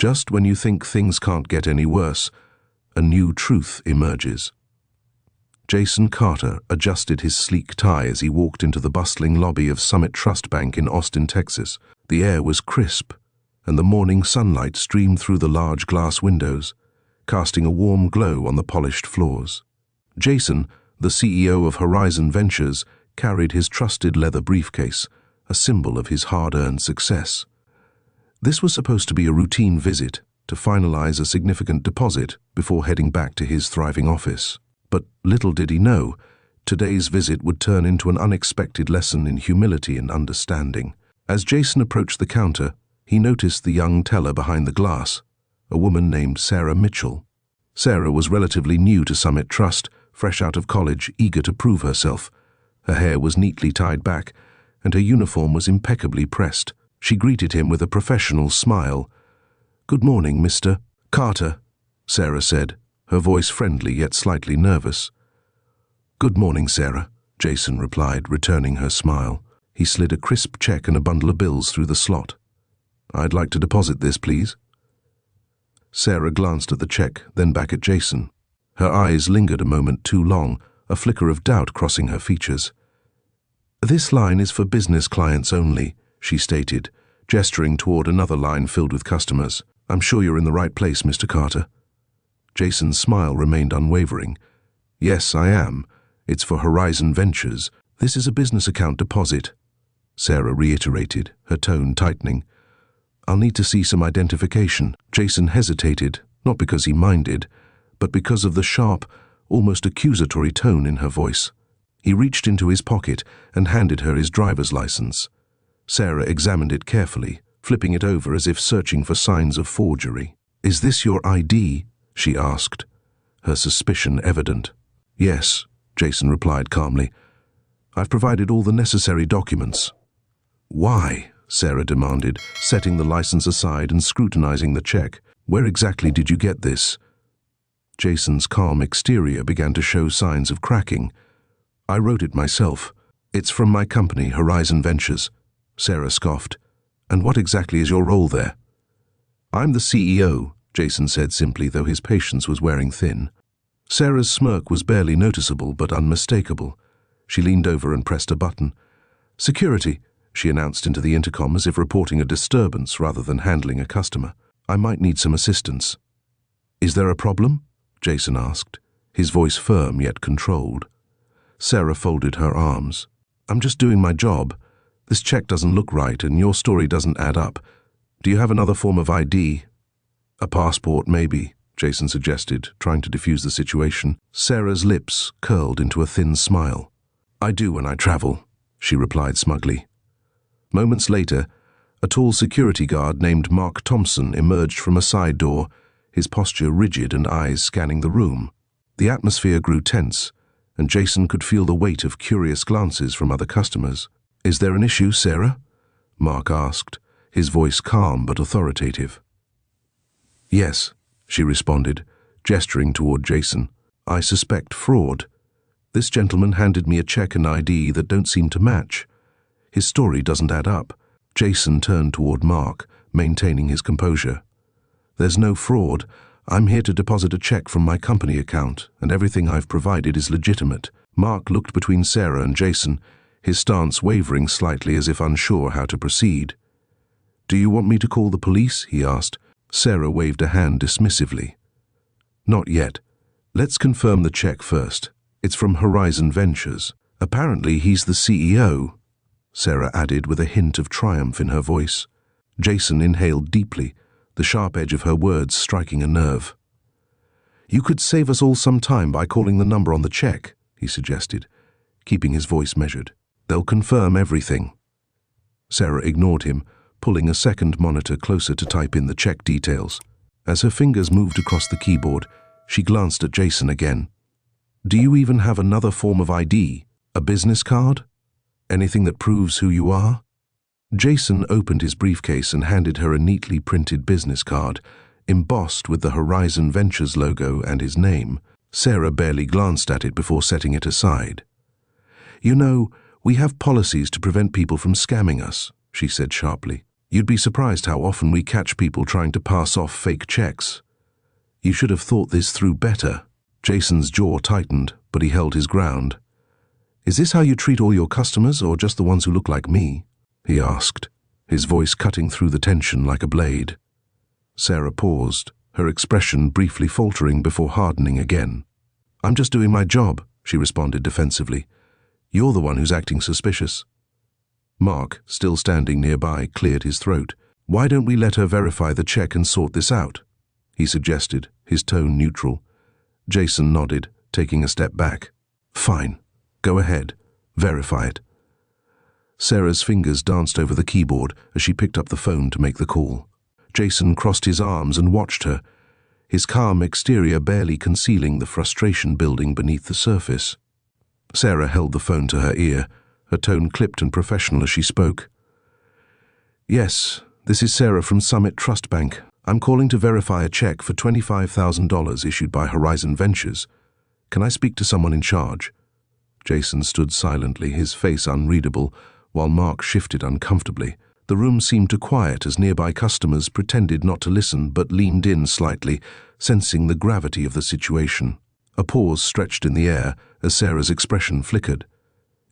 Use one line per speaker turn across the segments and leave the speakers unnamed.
Just when you think things can't get any worse, a new truth emerges. Jason Carter adjusted his sleek tie as he walked into the bustling lobby of Summit Trust Bank in Austin, Texas. The air was crisp, and the morning sunlight streamed through the large glass windows, casting a warm glow on the polished floors. Jason, the CEO of Horizon Ventures, carried his trusted leather briefcase, a symbol of his hard-earned success. This was supposed to be a routine visit to finalize a significant deposit before heading back to his thriving office. But little did he know, today's visit would turn into an unexpected lesson in humility and understanding. As Jason approached the counter, he noticed the young teller behind the glass, a woman named Sarah Mitchell. Sarah was relatively new to Summit Trust, fresh out of college, eager to prove herself. Her hair was neatly tied back, and her uniform was impeccably pressed. She greeted him with a professional smile. "Good morning, Mr. Carter," Sarah said, her voice friendly yet slightly nervous. "Good morning, Sarah," Jason replied, returning her smile. He slid a crisp check and a bundle of bills through the slot. "I'd like to deposit this, please." Sarah glanced at the check, then back at Jason. Her eyes lingered a moment too long, a flicker of doubt crossing her features. "This line is for business clients only," she stated, gesturing toward another line filled with customers. "I'm sure you're in the right place, Mr. Carter." Jason's smile remained unwavering. "Yes, I am. It's for Horizon Ventures. This is a business account deposit," Sarah reiterated, her tone tightening. "I'll need to see some identification." Jason hesitated, not because he minded, but because of the sharp, almost accusatory tone in her voice. He reached into his pocket and handed her his driver's license. Sarah examined it carefully, flipping it over as if searching for signs of forgery. "Is this your ID?" she asked, her suspicion evident. "Yes," Jason replied calmly. "I've provided all the necessary documents." "Why?" Sarah demanded, setting the license aside and scrutinizing the check. "Where exactly did you get this?" Jason's calm exterior began to show signs of cracking. "I wrote it myself. It's from my company, Horizon Ventures," Sarah scoffed. "And what exactly is your role there?" "I'm the CEO," Jason said simply, though his patience was wearing thin. Sarah's smirk was barely noticeable but unmistakable. She leaned over and pressed a button. "Security," she announced into the intercom as if reporting a disturbance rather than handling a customer. "I might need some assistance." "Is there a problem?" Jason asked, his voice firm yet controlled. Sarah folded her arms. "I'm just doing my job. This check doesn't look right and your story doesn't add up. Do you have another form of ID?" "A passport, maybe," Jason suggested, trying to defuse the situation. Sarah's lips curled into a thin smile. "I do when I travel," she replied smugly. Moments later, a tall security guard named Mark Thompson emerged from a side door, his posture rigid and eyes scanning the room. The atmosphere grew tense, and Jason could feel the weight of curious glances from other customers. "Is there an issue, Sarah?" Mark asked, his voice calm but authoritative. "Yes," she responded, gesturing toward Jason. "I suspect fraud. This gentleman handed me a check and ID that don't seem to match. His story doesn't add up." Jason turned toward Mark, maintaining his composure. "There's no fraud. I'm here to deposit a check from my company account, and everything I've provided is legitimate." Mark looked between Sarah and Jason, his stance wavering slightly as if unsure how to proceed. "Do you want me to call the police?" he asked. Sarah waved a hand dismissively. "Not yet. Let's confirm the check first. It's from Horizon Ventures. Apparently he's the CEO," Sarah added with a hint of triumph in her voice. Jason inhaled deeply, the sharp edge of her words striking a nerve. "You could save us all some time by calling the number on the check," he suggested, keeping his voice measured. "They'll confirm everything." Sarah ignored him, pulling a second monitor closer to type in the check details. As her fingers moved across the keyboard, she glanced at Jason again. "Do you even have another form of ID? A business card? Anything that proves who you are?" Jason opened his briefcase and handed her a neatly printed business card, embossed with the Horizon Ventures logo and his name. Sarah barely glanced at it before setting it aside. "You know, we have policies to prevent people from scamming us," she said sharply. You'd be surprised how often we catch people trying to pass off fake checks. You should have thought this through better. Jason's jaw tightened, but he held his ground. Is this how you treat all your customers, or just the ones who look like me? He asked, his voice cutting through the tension like a blade. Sarah paused, her expression briefly faltering before hardening again. I'm just doing my job, she responded defensively. You're the one who's acting suspicious. Mark, still standing nearby, cleared his throat. Why don't we let her verify the check and sort this out? He suggested, his tone neutral. Jason nodded, taking a step back. Fine. Go ahead. Verify it. Sarah's fingers danced over the keyboard as she picked up the phone to make the call. Jason crossed his arms and watched her, his calm exterior barely concealing the frustration building beneath the surface. Sarah held the phone to her ear, her tone clipped and professional as she spoke. Yes, this is Sarah from Summit Trust Bank. I'm calling to verify a check for $25,000 issued by Horizon Ventures. Can I speak to someone in charge? Jason stood silently, his face unreadable, while Mark shifted uncomfortably. The room seemed to quiet as nearby customers pretended not to listen but leaned in slightly, sensing the gravity of the situation. A pause stretched in the air as Sarah's expression flickered.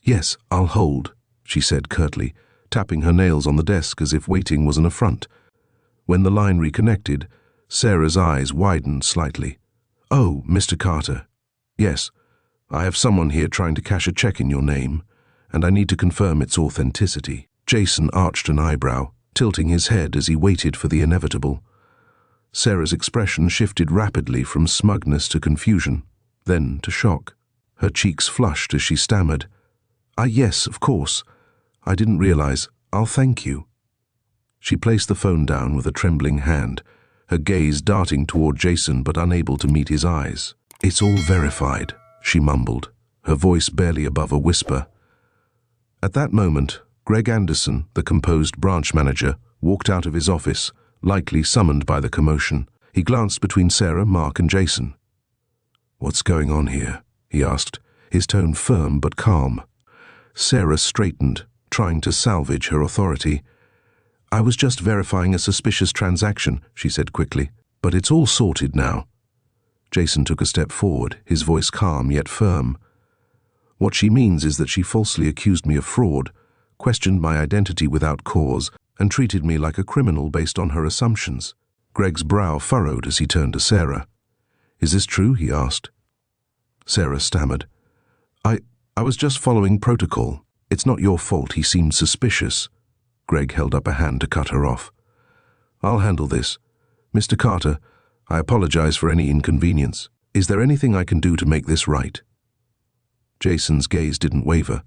Yes, I'll hold, she said curtly, tapping her nails on the desk as if waiting was an affront. When the line reconnected, Sarah's eyes widened slightly. Oh, Mr. Carter. Yes, I have someone here trying to cash a check in your name, and I need to confirm its authenticity. Jason arched an eyebrow, tilting his head as he waited for the inevitable. Sarah's expression shifted rapidly from smugness to confusion, then to shock. Her cheeks flushed as she stammered. Yes, of course. I didn't realize. I'll thank you. She placed the phone down with a trembling hand, her gaze darting toward Jason but unable to meet his eyes. It's all verified, she mumbled, her voice barely above a whisper. At that moment, Greg Anderson, the composed branch manager, walked out of his office, likely summoned by the commotion. He glanced between Sarah, Mark, and Jason. What's going on here? He asked, his tone firm but calm. Sarah straightened, trying to salvage her authority. I was just verifying a suspicious transaction, she said quickly, but it's all sorted now. Jason took a step forward, his voice calm yet firm. What she means is that she falsely accused me of fraud, questioned my identity without cause, and treated me like a criminal based on her assumptions. Greg's brow furrowed as he turned to Sarah. Is this true? He asked. Sarah stammered. I was just following protocol. It's not your fault he seemed suspicious. Greg held up a hand to cut her off. I'll handle this. Mr. Carter, I apologize for any inconvenience. Is there anything I can do to make this right? Jason's gaze didn't waver.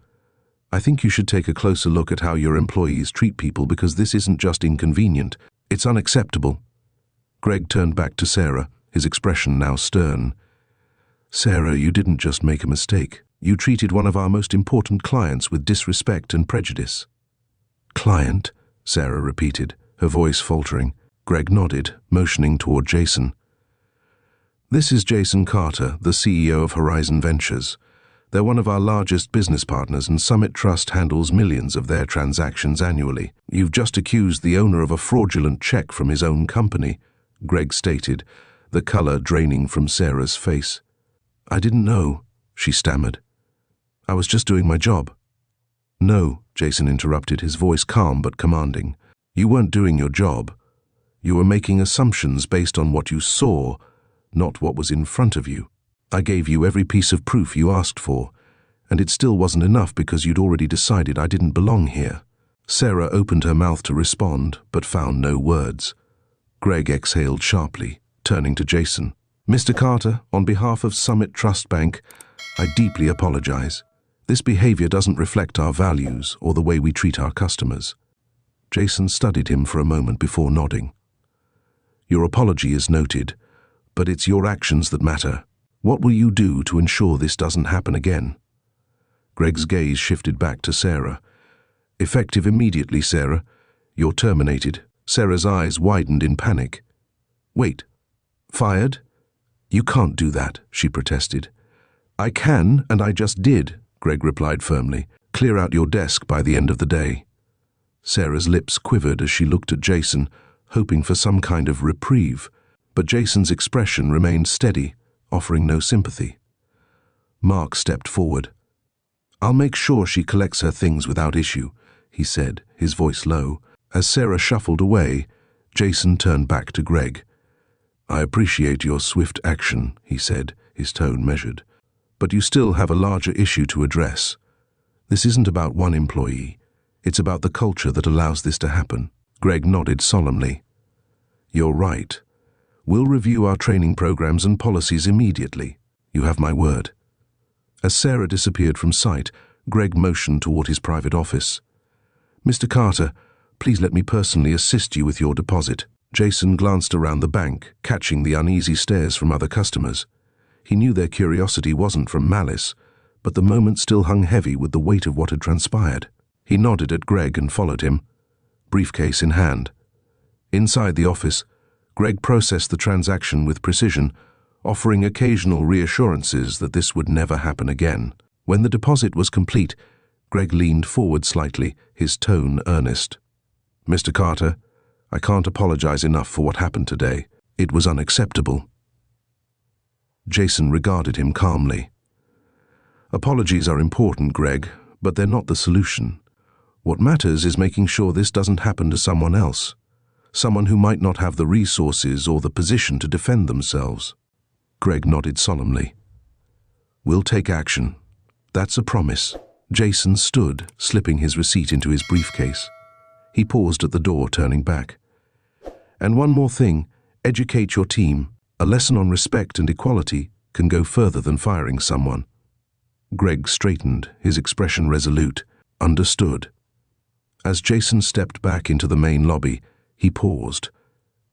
I think you should take a closer look at how your employees treat people because this isn't just inconvenient, it's unacceptable. Greg turned back to Sarah, his expression now stern. Sarah, you didn't just make a mistake. You treated one of our most important clients with disrespect and prejudice. Client? Sarah repeated, her voice faltering. Greg nodded, motioning toward Jason. This is Jason Carter, the CEO of Horizon Ventures. They're one of our largest business partners, and Summit Trust handles millions of their transactions annually. You've just accused the owner of a fraudulent check from his own company, Greg stated, the color draining from Sarah's face. I didn't know, she stammered. I was just doing my job. No, Jason interrupted, his voice calm but commanding. You weren't doing your job. You were making assumptions based on what you saw, not what was in front of you. I gave you every piece of proof you asked for, and it still wasn't enough because you'd already decided I didn't belong here. Sarah opened her mouth to respond, but found no words. Greg exhaled sharply, turning to Jason. Mr. Carter, on behalf of Summit Trust Bank, I deeply apologize. This behavior doesn't reflect our values or the way we treat our customers. Jason studied him for a moment before nodding. Your apology is noted, but it's your actions that matter. What will you do to ensure this doesn't happen again? Greg's gaze shifted back to Sarah. Effective immediately, Sarah. You're terminated. Sarah's eyes widened in panic. Wait. Fired? You can't do that, she protested. I can, and I just did, Greg replied firmly. Clear out your desk by the end of the day. Sarah's lips quivered as she looked at Jason, hoping for some kind of reprieve, but Jason's expression remained steady, offering no sympathy. Mark stepped forward. "I'll make sure she collects her things without issue," he said, his voice low. As Sarah shuffled away, Jason turned back to Greg. "I appreciate your swift action," he said, his tone measured. "But you still have a larger issue to address. This isn't about one employee. It's about the culture that allows this to happen." Greg nodded solemnly. "You're right. We'll review our training programs and policies immediately. You have my word." As Sarah disappeared from sight, Greg motioned toward his private office. "Mr. Carter, please let me personally assist you with your deposit." Jason glanced around the bank, catching the uneasy stares from other customers. He knew their curiosity wasn't from malice, but the moment still hung heavy with the weight of what had transpired. He nodded at Greg and followed him, briefcase in hand. Inside the office, Greg processed the transaction with precision, offering occasional reassurances that this would never happen again. When the deposit was complete, Greg leaned forward slightly, his tone earnest. "Mr. Carter, I can't apologize enough for what happened today. It was unacceptable." Jason regarded him calmly. "Apologies are important, Greg, but they're not the solution. What matters is making sure this doesn't happen to someone else, someone who might not have the resources or the position to defend themselves." Greg nodded solemnly. "We'll take action. That's a promise." Jason stood, slipping his receipt into his briefcase. He paused at the door, turning back. "And one more thing, educate your team. A lesson on respect and equality can go further than firing someone." Greg straightened, his expression resolute. "Understood." As Jason stepped back into the main lobby, he paused.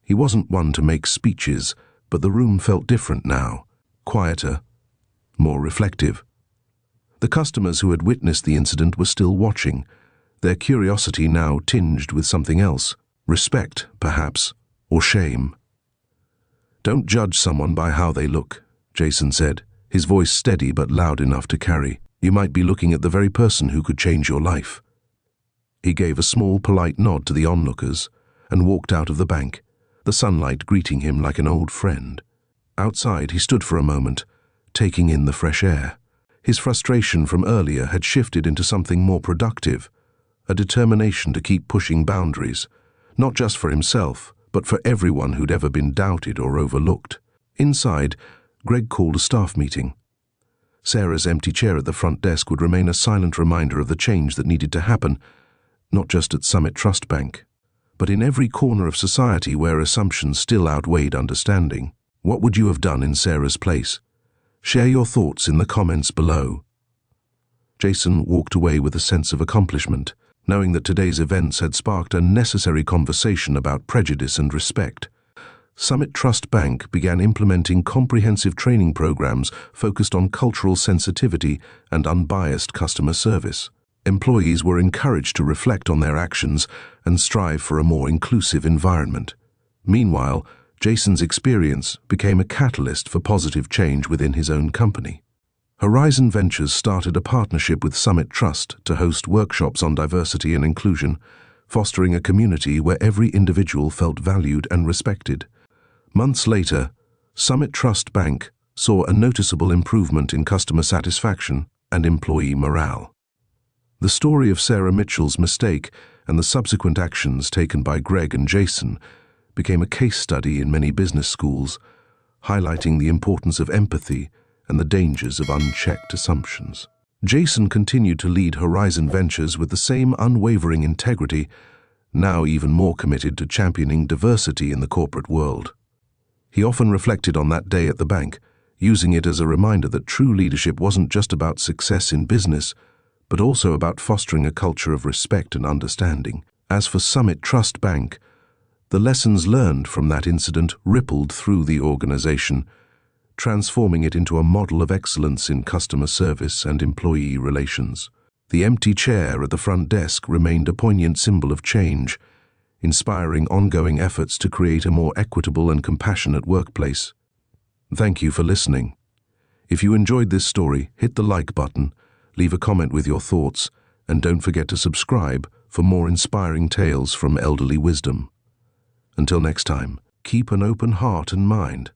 He wasn't one to make speeches, but the room felt different now, quieter, more reflective. The customers who had witnessed the incident were still watching, their curiosity now tinged with something else, respect, perhaps, or shame. "Don't judge someone by how they look," Jason said, his voice steady but loud enough to carry. "You might be looking at the very person who could change your life." He gave a small, polite nod to the onlookers and walked out of the bank, the sunlight greeting him like an old friend. Outside, he stood for a moment, taking in the fresh air. His frustration from earlier had shifted into something more productive, a determination to keep pushing boundaries, not just for himself, but for everyone who'd ever been doubted or overlooked. Inside, Greg called a staff meeting. Sarah's empty chair at the front desk would remain a silent reminder of the change that needed to happen, not just at Summit Trust Bank, but in every corner of society where assumptions still outweighed understanding. What would you have done in Sarah's place? Share your thoughts in the comments below. Jason walked away with a sense of accomplishment, knowing that today's events had sparked a necessary conversation about prejudice and respect. Summit Trust Bank began implementing comprehensive training programs focused on cultural sensitivity and unbiased customer service. Employees were encouraged to reflect on their actions and strive for a more inclusive environment. Meanwhile, Jason's experience became a catalyst for positive change within his own company. Horizon Ventures started a partnership with Summit Trust to host workshops on diversity and inclusion, fostering a community where every individual felt valued and respected. Months later, Summit Trust Bank saw a noticeable improvement in customer satisfaction and employee morale. The story of Sarah Mitchell's mistake and the subsequent actions taken by Greg and Jason became a case study in many business schools, highlighting the importance of empathy and the dangers of unchecked assumptions. Jason continued to lead Horizon Ventures with the same unwavering integrity, now even more committed to championing diversity in the corporate world. He often reflected on that day at the bank, using it as a reminder that true leadership wasn't just about success in business, but also about fostering a culture of respect and understanding. As for Summit Trust Bank, the lessons learned from that incident rippled through the organization, transforming it into a model of excellence in customer service and employee relations. The empty chair at the front desk remained a poignant symbol of change, inspiring ongoing efforts to create a more equitable and compassionate workplace. Thank you for listening. If you enjoyed this story, hit the like button, leave a comment with your thoughts, and don't forget to subscribe for more inspiring tales from elderly wisdom. Until next time, keep an open heart and mind.